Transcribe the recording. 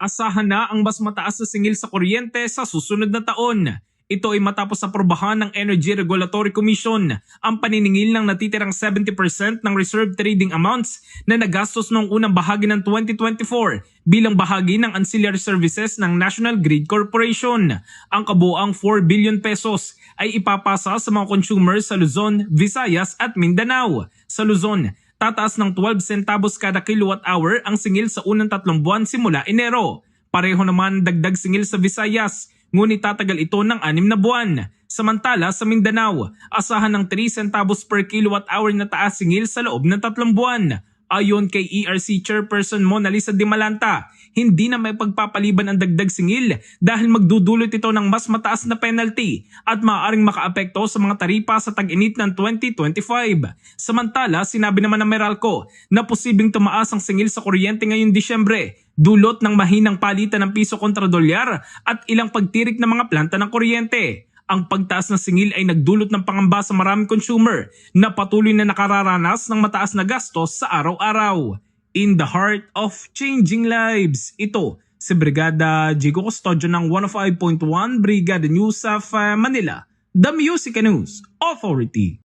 Asahan na ang mas mataas na singil sa kuryente sa susunod na taon. Ito ay matapos aprobahan ng Energy Regulatory Commission ang paniningil ng natitirang 70% ng reserve trading amounts na nagastos noong unang bahagi ng 2024 bilang bahagi ng ancillary services ng National Grid Corporation. Ang kabuuang 4 billion pesos ay ipapasa sa mga consumers sa Luzon, Visayas at Mindanao. Sa Luzon, tataas ng 12 centavos kada kilowatt hour ang singil sa unang 3 buwan simula Enero. Pareho naman dagdag singil sa Visayas, ngunit tatagal ito ng 6 na buwan. Samantala sa Mindanao, asahan ng 3 centavos per kilowatt hour na taas singil sa loob ng 3 buwan. Ayon kay ERC Chairperson Mona Lisa Dimalanta, hindi na may pagpapaliban ang dagdag singil dahil magdudulot ito ng mas mataas na penalty at maaaring makaapekto sa mga taripa sa tag-init ng 2025. Samantala, sinabi naman ng Meralco na posibleng tumaas ang singil sa kuryente ngayong Disyembre, dulot ng mahinang palitan ng piso kontra dolyar at ilang pagtirik ng mga planta ng kuryente. Ang pagtaas ng singil ay nagdulot ng pangamba sa maraming consumer na patuloy na nakararanas ng mataas na gastos sa araw-araw. In the heart of changing lives, ito si Brigada Jigo Custodio ng 105.1 Brigada News of Manila, The Music News Authority.